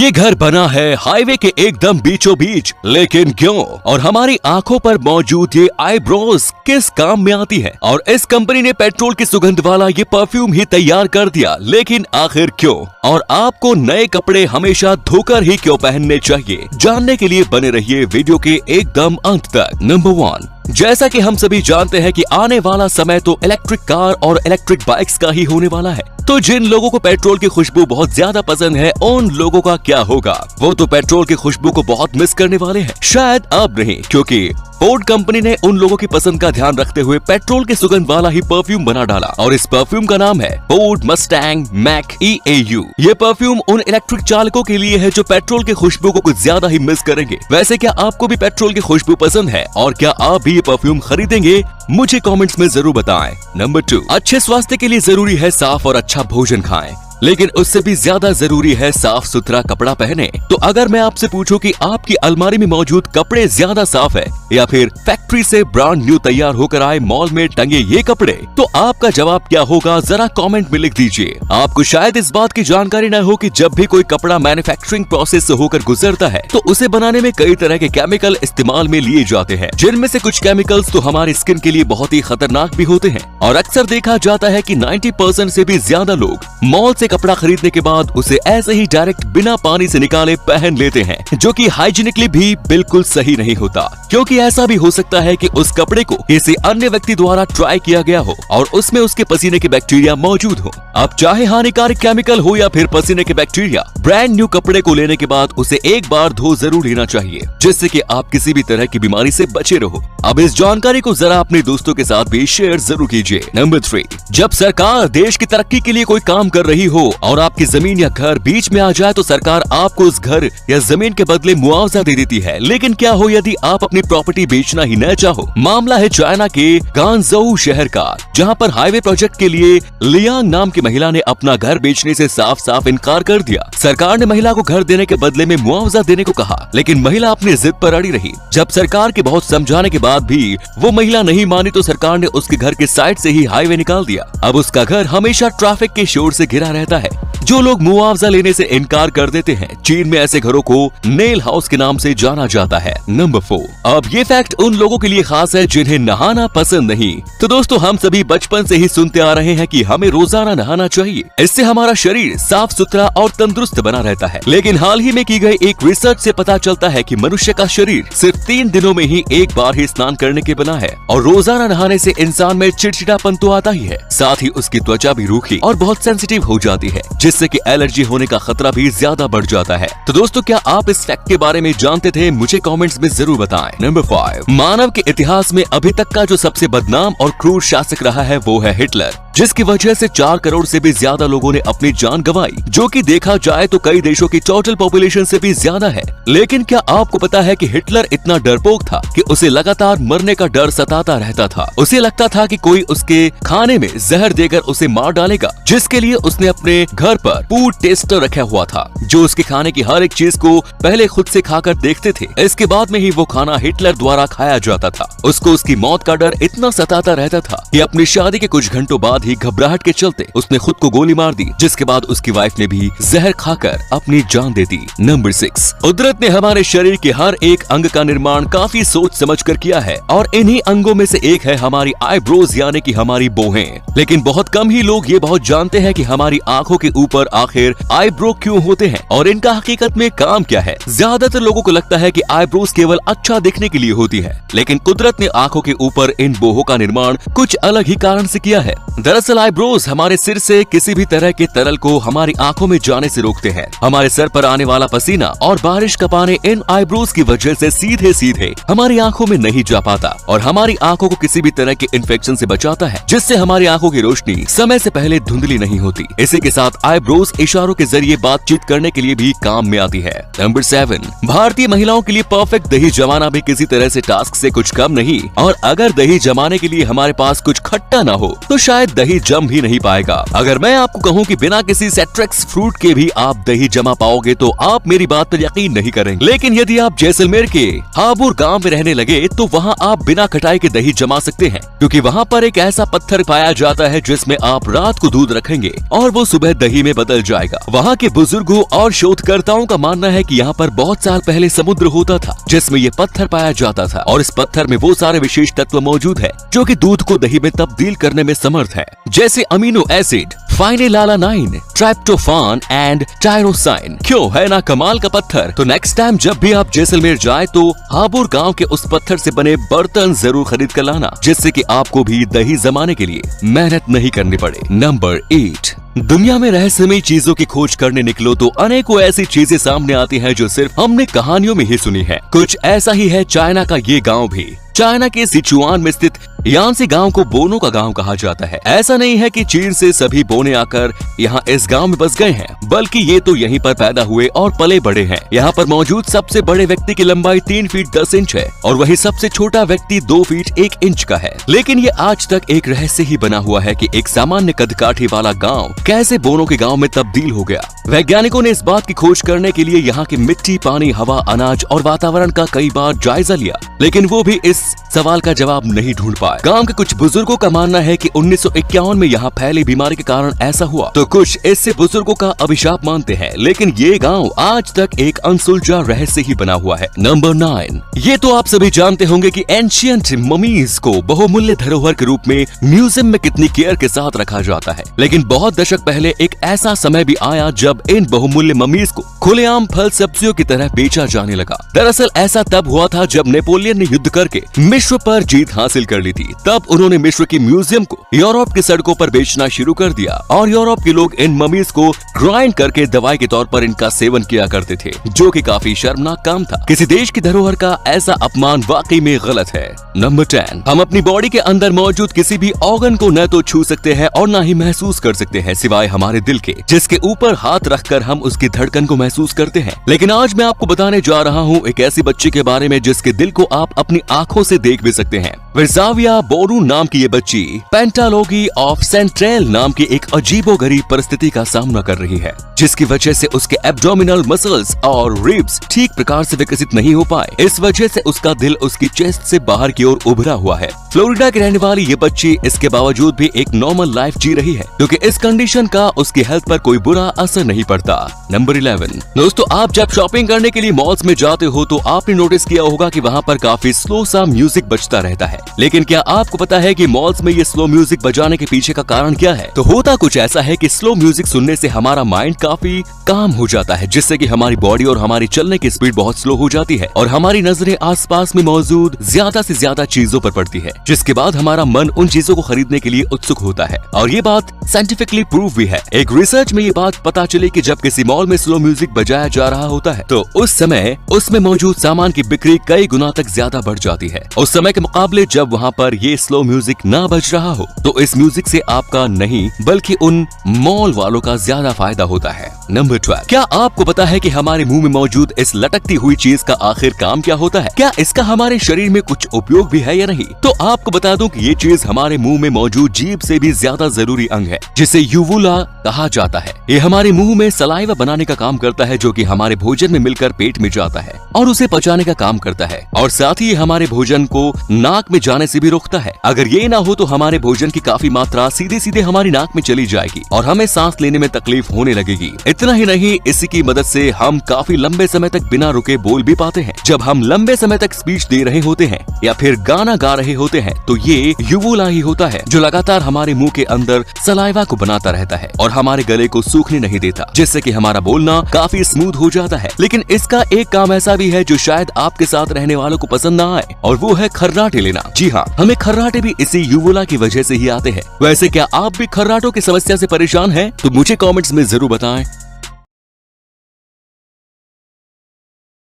ये घर बना है हाईवे के एकदम बीचों बीच, लेकिन क्यों? और हमारी आंखों पर मौजूद ये आईब्रोज किस काम में आती है? और इस कंपनी ने पेट्रोल की सुगंध वाला ये परफ्यूम ही तैयार कर दिया, लेकिन आखिर क्यों? और आपको नए कपड़े हमेशा धोकर ही क्यों पहनने चाहिए? जानने के लिए बने रहिए वीडियो के एकदम अंत तक। नंबर 1, जैसा कि हम सभी जानते हैं कि आने वाला समय तो इलेक्ट्रिक कार और इलेक्ट्रिक बाइक्स का ही होने वाला है। तो जिन लोगों को पेट्रोल की खुशबू बहुत ज्यादा पसंद है, उन लोगों का क्या होगा? वो तो पेट्रोल की खुशबू को बहुत मिस करने वाले हैं। शायद अब नहीं, क्योंकि फोर्ड कंपनी ने उन लोगों की पसंद का ध्यान रखते हुए पेट्रोल की सुगंध वाला ही परफ्यूम बना डाला, और इस परफ्यूम का नाम है फोर्ड मस्टैंग मैक EAU। ये परफ्यूम उन इलेक्ट्रिक चालकों के लिए है जो पेट्रोल की खुशबू को कुछ ज्यादा ही मिस करेंगे। वैसे क्या आपको भी पेट्रोल की खुशबू पसंद है, और क्या आप भी ये परफ्यूम खरीदेंगे? मुझे कमेंट्स में जरूर बताएं। नंबर 2, अच्छे स्वास्थ्य के लिए जरूरी है साफ और अच्छा भोजन खाएं, लेकिन उससे भी ज्यादा जरूरी है साफ सुथरा कपड़ा पहने। तो अगर मैं आपसे पूछूं कि आपकी अलमारी में मौजूद कपड़े ज्यादा साफ है या फिर फैक्ट्री से ब्रांड न्यू तैयार होकर आए मॉल में टंगे ये कपड़े, तो आपका जवाब क्या होगा? जरा कमेंट में लिख दीजिए। आपको शायद इस बात की जानकारी न हो कि जब भी कोई कपड़ा मैन्युफैक्चरिंग प्रोसेस से होकर गुजरता है तो उसे बनाने में कई तरह के केमिकल इस्तेमाल में लिए जाते हैं, जिनमें से कुछ केमिकल्स तो हमारी स्किन के लिए बहुत ही खतरनाक भी होते हैं। और अक्सर देखा जाता है कि 90% से भी ज्यादा लोग मॉल से कपड़ा खरीदने के बाद उसे ऐसे ही डायरेक्ट बिना पानी से निकाले पहन लेते हैं, जो कि हाइजीनिकली भी बिल्कुल सही नहीं होता, क्योंकि ऐसा भी हो सकता है कि उस कपड़े को किसी अन्य व्यक्ति द्वारा ट्राई किया गया हो और उसमें उसके पसीने के बैक्टीरिया मौजूद हो। अब चाहे हानिकारक केमिकल हो या फिर पसीने के बैक्टीरिया, ब्रांड न्यू कपड़े को लेने के बाद उसे एक बार धो जरूर लेना चाहिए, जिससे कि आप किसी भी तरह की बीमारी से बचे रहो। अब इस जानकारी को जरा अपने दोस्तों के साथ भी शेयर जरूर कीजिए। नंबर 3, जब सरकार देश की तरक्की के लिए कोई काम कर रही हो और आपकी जमीन या घर बीच में आ जाए तो सरकार आपको उस घर या जमीन के बदले मुआवजा दे देती है। लेकिन क्या हो यदि आप अपनी प्रॉपर्टी बेचना ही न चाहो? मामला है चाइना के गांगझोउ शहर का, जहां पर हाईवे प्रोजेक्ट के लिए लियांग नाम की महिला ने अपना घर बेचने से साफ साफ इनकार कर दिया। सरकार ने महिला को घर देने के बदले में मुआवजा देने को कहा, लेकिन महिला अपनी जिद पर अड़ी रही। जब सरकार के बहुत समझाने के बाद भी वो महिला नहीं मानी तो सरकार ने उसके घर के साइड से ही हाईवे निकाल दिया। अब उसका घर हमेशा ट्रैफिक के शोर से घिरा रहता है। जो लोग मुआवजा लेने से इनकार कर देते हैं, चीन में ऐसे घरों को नेल हाउस के नाम से जाना जाता है। नंबर 4, अब ये फैक्ट उन लोगों के लिए खास है जिन्हें नहाना पसंद नहीं। तो दोस्तों, हम सभी बचपन से ही सुनते आ रहे हैं कि हमें रोजाना नहाना चाहिए, इससे हमारा शरीर साफ सुथरा और तंदुरुस्त बना रहता है। लेकिन हाल ही में की गई एक रिसर्च से पता चलता है कि मनुष्य का शरीर सिर्फ 3 दिनों में ही एक बार ही स्नान करने के बना है, और रोजाना नहाने से इंसान में चिड़चिड़ापन तो आता ही है, साथ ही उसकी त्वचा भी रूखी और बहुत सेंसिटिव हो जाती है, जिससे कि एलर्जी होने का खतरा भी ज्यादा बढ़ जाता है। तो दोस्तों, क्या आप इस फैक्ट के बारे में जानते थे? मुझे कमेंट्स में जरूर बताएं। नंबर 5, मानव के इतिहास में अभी तक का जो सबसे बदनाम और क्रूर शासक रहा है वो है हिटलर, जिसकी वजह से 4 करोड़ से भी ज्यादा लोगों ने अपनी जान गंवाई, जो कि देखा जाए तो कई देशों की टोटल पॉपुलेशन से भी ज्यादा है। लेकिन क्या आपको पता है कि हिटलर इतना डरपोक था कि उसे लगातार मरने का डर सताता रहता था। उसे लगता था कि कोई उसके खाने में जहर देकर उसे मार डालेगा, जिसके लिए उसने अपने घर पर फूड टेस्टर रखा हुआ था, जो उसके खाने की हर एक चीज को पहले खुद से खाकर देखते थे। इसके बाद में ही वो खाना हिटलर द्वारा खाया जाता था। उसको उसकी मौत का डर इतना सताता रहता था कि अपनी शादी के कुछ घंटों बाद ही घबराहट के चलते उसने खुद को गोली मार दी, जिसके बाद उसकी वाइफ ने भी जहर खाकर अपनी जान दे दी। नंबर 6, कुदरत ने हमारे शरीर के हर एक अंग का निर्माण काफी सोच समझ कर किया है, और इन्हीं अंगों में से एक है हमारी आईब्रोज, यानी कि हमारी बोहें। लेकिन बहुत कम ही लोग ये बहुत जानते हैं कि हमारी आंखों के ऊपर आखिर आईब्रो क्यों होते हैं और इनका हकीकत में काम क्या है। ज्यादातर लोगों को लगता है कि आईब्रोज केवल अच्छा दिखने के लिए होती है, लेकिन कुदरत ने आंखों के ऊपर इन बोहों का निर्माण कुछ अलग ही कारण से किया है। दरअसल आईब्रोज हमारे सिर से किसी भी तरह के तरल को हमारी आंखों में जाने से रोकते हैं। हमारे सर पर आने वाला पसीना और बारिश का पानी इन आईब्रोज की वजह से सीधे सीधे हमारी आंखों में नहीं जा पाता, और हमारी आंखों को किसी भी तरह के इन्फेक्शन से बचाता है, जिससे हमारी आंखों की रोशनी समय से पहले धुंधली नहीं होती। इसी के साथ आईब्रोज इशारों के जरिए बातचीत करने के लिए भी काम में आती है। नंबर 7, भारतीय महिलाओं के लिए परफेक्ट दही जमाना भी किसी तरह से टास्क से कुछ कम नहीं, और अगर दही जमाने के लिए हमारे पास कुछ खट्टा ना हो तो शायद शायद दही जम ही नहीं पाएगा। अगर मैं आपको कहूँ कि बिना किसी सिट्रस फ्रूट के भी आप दही जमा पाओगे तो आप मेरी बात पर यकीन नहीं करेंगे। लेकिन यदि आप जैसलमेर के हाबुर गांव में रहने लगे तो वहाँ आप बिना कटाई के दही जमा सकते हैं, क्योंकि वहाँ पर एक ऐसा पत्थर पाया जाता है जिसमें आप रात को दूध रखेंगे और वो सुबह दही में बदल जाएगा। वहाँ के बुजुर्गों और शोधकर्ताओं का मानना है कि यहाँ पर बहुत साल पहले समुद्र होता था जिसमें ये पत्थर पाया जाता था और इस पत्थर में वो सारे विशेष तत्व मौजूद है जो कि दूध को दही में तब्दील करने में समर्थ है, जैसे अमीनो एसिड, फाइनेलालानाइन, ट्राइप्टोफान एंड टायरोसाइन। क्यों है ना कमाल का पत्थर। तो नेक्स्ट टाइम जब भी आप जैसलमेर जाए तो हाबुर गांव के उस पत्थर से बने बर्तन जरूर खरीद कर लाना, जिससे कि आपको भी दही जमाने के लिए मेहनत नहीं करनी पड़े। नंबर 8, दुनिया में रहस्यमयी चीजों की खोज करने निकलो तो अनेकों ऐसी चीजें सामने आती हैं जो सिर्फ हमने कहानियों में ही सुनी है। कुछ ऐसा ही है चाइना का ये गांव भी। चाइना के सिचुआन में स्थित यानसी गांव को बोनो का गांव कहा जाता है। ऐसा नहीं है कि चीन से सभी बोने आकर यहाँ इस गांव में बस गए हैं, बल्कि ये तो यहीं पर पैदा हुए और पले बड़े हैं। यहाँ पर मौजूद सबसे बड़े व्यक्ति की लंबाई 3 फीट 10 इंच है और वही सबसे छोटा व्यक्ति 2 फीट 1 इंच का है। लेकिन ये आज तक एक रहस्य ही बना हुआ है कि एक सामान्य कदकाठी वाला गाँव कैसे बोनो के गाँव में तब्दील हो गया। वैज्ञानिकों ने इस बात की खोज करने के लिए यहाँ की मिट्टी, पानी, हवा, अनाज और वातावरण का कई बार जायजा लिया, लेकिन वो भी इस सवाल का जवाब नहीं ढूंढ पाए। गांव के कुछ बुजुर्गों का मानना है कि 1951 में यहाँ फैली बीमारी के कारण ऐसा हुआ, तो कुछ इससे बुजुर्गों का अभिशाप मानते हैं। लेकिन ये गांव आज तक एक अनसुलझा रहस्य ही बना हुआ है। नंबर 9, ये तो आप सभी जानते होंगे कि एंशियंट ममीज को बहुमूल्य धरोहर के रूप में म्यूजियम में कितनी केयर के साथ रखा जाता है। लेकिन बहुत दशक पहले एक ऐसा समय भी आया जब इन बहुमूल्य ममीज को खुलेआम फल सब्जियों की तरह बेचा जाने लगा। दरअसल ऐसा तब हुआ था जब नेपोलियन ने युद्ध करके मिस्र पर जीत हासिल कर ली थी। तब उन्होंने मिस्र की म्यूजियम को यूरोप की सड़कों पर बेचना शुरू कर दिया और यूरोप के लोग इन ममीज को ग्राइंड करके दवाई के तौर पर इनका सेवन किया करते थे, जो कि काफी शर्मनाक काम था। किसी देश की धरोहर का ऐसा अपमान वाकई में गलत है। नंबर 10, हम अपनी बॉडी के अंदर मौजूद किसी भी ऑर्गन को न तो छू सकते हैं और न ही महसूस कर सकते हैं, सिवाय हमारे दिल के, जिसके ऊपर हाथ रखकर हम उसकी धड़कन को महसूस करते हैं। लेकिन आज मैं आपको बताने जा रहा हूँ एक ऐसी बच्ची के बारे में जिसके दिल को आप अपनी आंखों से देख भी सकते हैं। विर्जाविया बोरू नाम की ये बच्ची पेंटालोगी ऑफ सेंट्रेल नाम की एक अजीबोगरीब परिस्थिति का सामना कर रही है, जिसकी वजह से उसके एब्डोमिनल मसल्स और रिब्स ठीक प्रकार से विकसित नहीं हो पाए। इस वजह से उसका दिल उसकी चेस्ट से बाहर की ओर उभरा हुआ है। फ्लोरिडा की रहने वाली ये बच्ची इसके बावजूद भी एक नॉर्मल लाइफ जी रही है, क्योंकि इस कंडीशन का उसकी हेल्थ पर कोई बुरा असर नहीं पड़ता। नंबर 11, दोस्तों आप जब शॉपिंग करने के लिए मॉल्स में जाते हो तो आपने नोटिस किया होगा कि वहाँ पर काफी स्लो सा म्यूजिक बजता रहता है। लेकिन क्या आपको पता है कि मॉल्स में ये स्लो म्यूजिक बजाने के पीछे का कारण क्या है? तो होता कुछ ऐसा है कि स्लो म्यूजिक सुनने से हमारा माइंड काफी काम हो जाता है, जिससे कि हमारी बॉडी और हमारी चलने की स्पीड बहुत स्लो हो जाती है और हमारी नजरें आसपास में मौजूद ज्यादा से ज्यादा चीजों पर पड़ती है, जिसके बाद हमारा मन उन चीजों को खरीदने के लिए उत्सुक होता है। और ये बात साइंटिफिकली प्रूव भी है। एक रिसर्च में ये बात पता चली कि जब किसी मॉल में स्लो म्यूजिक बजाया जा रहा होता है तो उस समय उसमें मौजूद सामान की बिक्री कई गुना तक ज्यादा बढ़ जाती है उस समय के मुकाबले जब वहाँ पर ये स्लो म्यूजिक ना बज रहा हो। तो इस म्यूजिक से आपका नहीं बल्कि उन मॉल वालों का ज्यादा फायदा होता है। नंबर 12, क्या आपको पता है कि हमारे मुंह में मौजूद इस लटकती हुई चीज का आखिर काम क्या होता है? क्या इसका हमारे शरीर में कुछ उपयोग भी है या नहीं? तो आपको बता दूं कि ये चीज हमारे मुंह में मौजूद जीभ से भी ज्यादा जरूरी अंग है, जिसे यूवुला कहा जाता है। ये हमारे मुंह में सलाइवा बनाने का काम करता है, जो कि हमारे भोजन में मिलकर पेट में जाता है और उसे पचाने का काम करता है, और साथ ही हमारे भोजन को नाक में जाने से भी रोकता है। अगर ये ना हो तो हमारे भोजन की काफी मात्रा सीधे सीधे हमारी नाक में चली जाएगी और हमें सांस लेने में तकलीफ होने लगेगी। इतना ही नहीं, इसी की मदद से हम काफी लंबे समय तक बिना रुके बोल भी पाते हैं। जब हम लंबे समय तक स्पीच दे रहे होते हैं या फिर गाना गा रहे होते हैं तो ये यूवुला ही होता है जो लगातार हमारे मुंह के अंदर सलाइवा को बनाता रहता है और हमारे गले को सूखने नहीं देता, जिससे कि हमारा बोलना काफी स्मूथ हो जाता है। लेकिन इसका एक काम ऐसा भी है जो शायद आपके साथ रहने वालों को पसंद ना आए, और वो है खर्राटे लेना। जी हाँ, हमें खर्राटे भी इसी यूवुला की वजह से ही आते हैं। वैसे क्या आप भी खर्राटों की समस्या से परेशान हैं? तो मुझे कमेंट्स में जरूर बताएं।